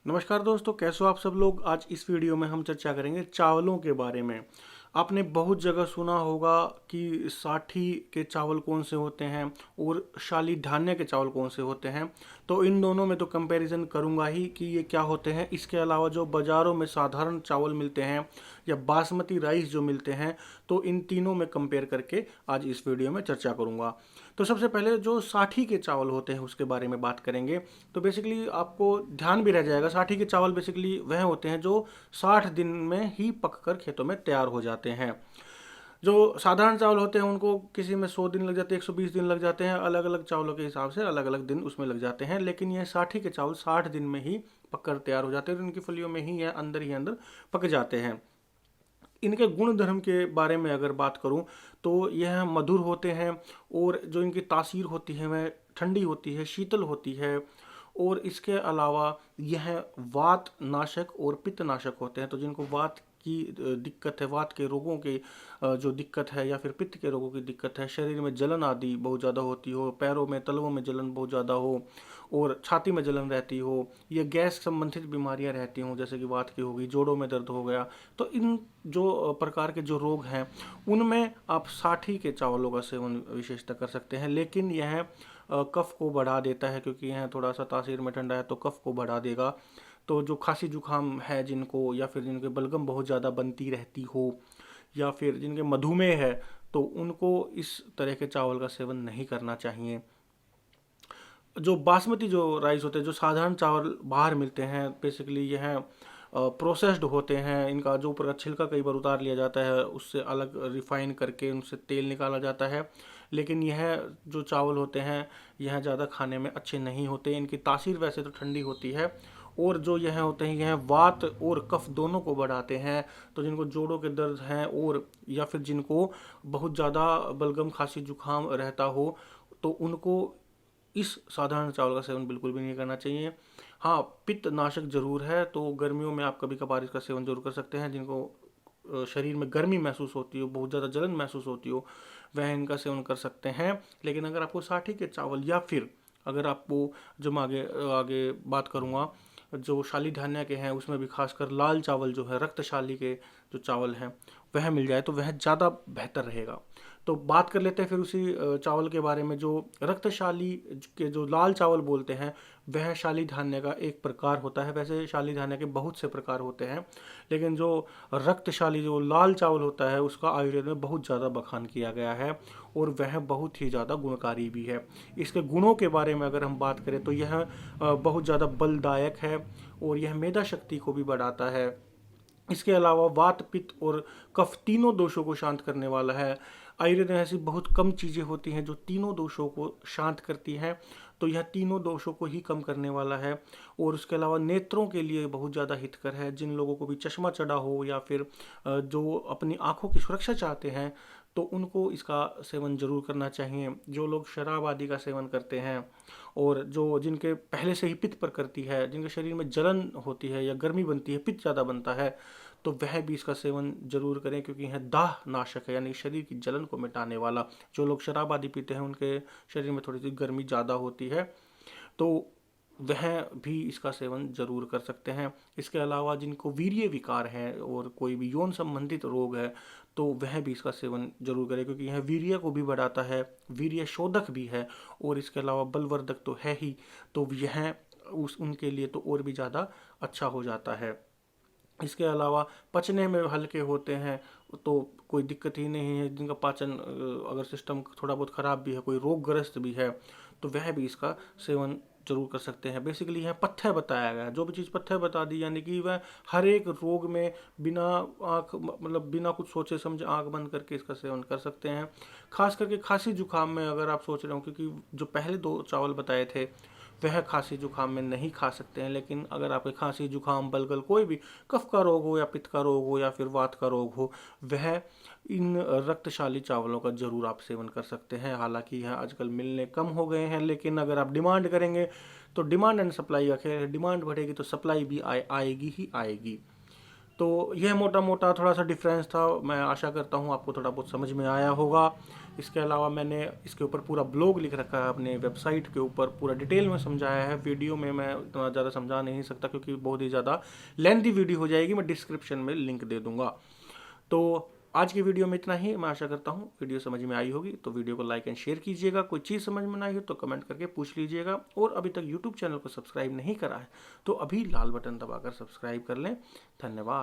नमस्कार दोस्तों, कैसे हो आप सब लोग। आज इस वीडियो में हम चर्चा करेंगे चावलों के बारे में। आपने बहुत जगह सुना होगा कि साठी के चावल कौन से होते हैं और शाली धान्य के चावल कौन से होते हैं। तो इन दोनों में तो कंपैरिजन करूंगा ही कि ये क्या होते हैं। इसके अलावा जो बाज़ारों में साधारण चावल मिलते हैं या बासमती राइस जो मिलते हैं, तो इन तीनों में कंपेयर करके आज इस वीडियो में चर्चा करूंगा। तो सबसे पहले जो साठी के चावल होते हैं उसके बारे में बात करेंगे। तो बेसिकली आपको ध्यान भी रह जाएगा, साठी के चावल बेसिकली वह होते हैं जो 60 दिन में ही पककर खेतों में तैयार हो जाते हैं। जो साधारण चावल होते हैं उनको किसी में 100 दिन लग जाते हैं, 120 दिन लग जाते हैं। अलग अलग चावलों के हिसाब से अलग अलग दिन उसमें लग जाते हैं, लेकिन यह साठी के चावल 60 दिन में ही पककर तैयार हो जाते हैं। इनकी फलियों में ही अंदर पक जाते हैं। इनके गुण धर्म के बारे में अगर बात करूं तो यह मधुर होते हैं और जो इनकी तासीर होती है वह ठंडी होती है, शीतल होती है। और इसके अलावा यह वात नाशक और पित्त नाशक होते हैं। तो जिनको वात की दिक्कत है, वात के रोगों की जो दिक्कत है या फिर पित्त के रोगों की दिक्कत है, शरीर में जलन आदि बहुत ज़्यादा होती हो, पैरों में तलवों में जलन बहुत ज़्यादा हो और छाती में जलन रहती हो, या गैस संबंधित बीमारियां रहती हों जैसे कि वात की हो गई, जोड़ों में दर्द हो गया, तो इन जो प्रकार के जो रोग हैं उनमें आप साठी के चावलों का सेवन विशेषतः कर सकते हैं। लेकिन यह कफ को बढ़ा देता है, क्योंकि यह थोड़ा सा तासीर में ठंडा है तो कफ को बढ़ा देगा। तो जो खांसी जुकाम है जिनको, या फिर जिनके बलगम बहुत ज़्यादा बनती रहती हो, या फिर जिनके मधुमेह है, तो उनको इस तरह के चावल का सेवन नहीं करना चाहिए। जो बासमती जो राइस होते हैं, जो साधारण चावल बाहर मिलते हैं, बेसिकली यह प्रोसेस्ड होते हैं। इनका जो ऊपर का छिलका कई बार उतार लिया जाता है, उससे अलग रिफाइन करके उनसे तेल निकाला जाता है। लेकिन यह जो चावल होते हैं यह ज़्यादा खाने में अच्छे नहीं होते। इनकी तासीर वैसे तो ठंडी होती है, और जो यह होते हैं यह वात और कफ दोनों को बढ़ाते हैं। तो जिनको जोड़ों के दर्द हैं और या फिर जिनको बहुत ज़्यादा बलगम खांसी जुकाम रहता हो, तो उनको इस साधारण चावल का सेवन बिल्कुल भी नहीं करना चाहिए। हाँ, पित्त नाशक जरूर है, तो गर्मियों में आप कभी कभार इसका सेवन जरूर कर सकते हैं। जिनको शरीर में गर्मी महसूस होती हो, बहुत ज़्यादा जलन महसूस होती हो, वह इनका सेवन कर सकते हैं। लेकिन अगर आपको साठी के चावल, या फिर अगर आपको, जो मैं आगे आगे बात करूँगा, जो शाली धान्य के हैं उसमें भी खासकर लाल चावल जो है, रक्तशाली के जो चावल हैं वह मिल जाए तो वह ज़्यादा बेहतर रहेगा। तो बात कर लेते हैं फिर उसी चावल के बारे में। जो रक्तशाली के जो लाल चावल बोलते हैं वह शाली धान्य का एक प्रकार होता है। वैसे शाली धान्य के बहुत से प्रकार होते हैं, लेकिन जो रक्तशाली जो लाल चावल होता है उसका आयुर्वेद में बहुत ज़्यादा बखान किया गया है, और वह बहुत ही ज़्यादा गुणकारी भी है। इसके गुणों के बारे में अगर हम बात करें तो यह बहुत ज़्यादा बलदायक है, और यह मेधा शक्ति को भी बढ़ाता है। इसके अलावा वात पित्त और कफ तीनों दोषों को शांत करने वाला है। आयुर्वेद में ऐसी बहुत कम चीज़ें होती हैं जो तीनों दोषों को शांत करती हैं, तो यह तीनों दोषों को ही कम करने वाला है। और उसके अलावा नेत्रों के लिए बहुत ज़्यादा हितकर है। जिन लोगों को भी चश्मा चढ़ा हो, या फिर जो अपनी आंखों की सुरक्षा चाहते हैं, तो उनको इसका सेवन जरूर करना चाहिए। जो लोग शराब आदि का सेवन करते हैं, और जो जिनके पहले से ही पित्त प्रकृति है, जिनके शरीर में जलन होती है या गर्मी बनती है, पित्त ज़्यादा बनता है, तो वह भी इसका सेवन जरूर करें, क्योंकि यह दाह नाशक है, यानी शरीर की जलन को मिटाने वाला। जो लोग शराब आदि पीते हैं उनके शरीर में थोड़ी सी गर्मी ज़्यादा होती है, तो वह भी इसका सेवन जरूर कर सकते हैं। इसके अलावा जिनको वीर्य विकार है और कोई भी यौन संबंधित रोग है, तो वह भी इसका सेवन जरूर करें, क्योंकि यह वीर्य को भी बढ़ाता है, वीर्य शोधक भी है, और इसके अलावा बलवर्धक तो है ही। तो यह उनके लिए तो और भी ज़्यादा अच्छा हो जाता है। इसके अलावा पचने में हल्के होते हैं, तो कोई दिक्कत ही नहीं है। जिनका पाचन अगर सिस्टम थोड़ा बहुत ख़राब भी है, कोई रोगग्रस्त भी है, तो वह भी इसका सेवन जरूर कर सकते हैं। बेसिकली यह पथ्य बताया गया है, जो भी चीज़ पथ्य बता दी, यानी कि वह हर एक रोग में बिना आँख मतलब बिना कुछ सोचे समझे आँख बंद करके इसका सेवन कर सकते हैं। खास करके खांसी जुकाम में अगर आप सोच रहे हो, क्योंकि जो पहले दो चावल बताए थे वह खांसी जुकाम में नहीं खा सकते हैं, लेकिन अगर आपके खांसी जुकाम बलगल कोई भी कफ का रोग हो, या पित्त का रोग हो, या फिर वात का रोग हो, वह इन रक्तशाली चावलों का जरूर आप सेवन कर सकते हैं। हालांकि यह आजकल मिलने कम हो गए हैं, लेकिन अगर आप डिमांड करेंगे तो डिमांड एंड सप्लाई का खेल है। डिमांड बढ़ेगी तो सप्लाई भी आएगी ही आएगी। तो यह मोटा मोटा थोड़ा सा डिफरेंस था। मैं आशा करता हूँ आपको थोड़ा बहुत समझ में आया होगा। इसके अलावा मैंने इसके ऊपर पूरा ब्लॉग लिख रखा है अपने वेबसाइट के ऊपर, पूरा डिटेल में समझाया है। वीडियो में मैं इतना ज़्यादा समझा नहीं सकता क्योंकि बहुत ही ज़्यादा लेंथी वीडियो हो जाएगी। मैं डिस्क्रिप्शन में लिंक दे दूंगा। तो आज की वीडियो में इतना ही। मैं आशा करता हूँ वीडियो समझ में आई होगी। तो वीडियो को लाइक एंड शेयर कीजिएगा। कोई चीज़ समझ में ना आई हो तो कमेंट करके पूछ लीजिएगा। और अभी तक यूट्यूब चैनल को सब्सक्राइब नहीं करा है तो अभी लाल बटन दबाकर सब्सक्राइब कर लें। धन्यवाद।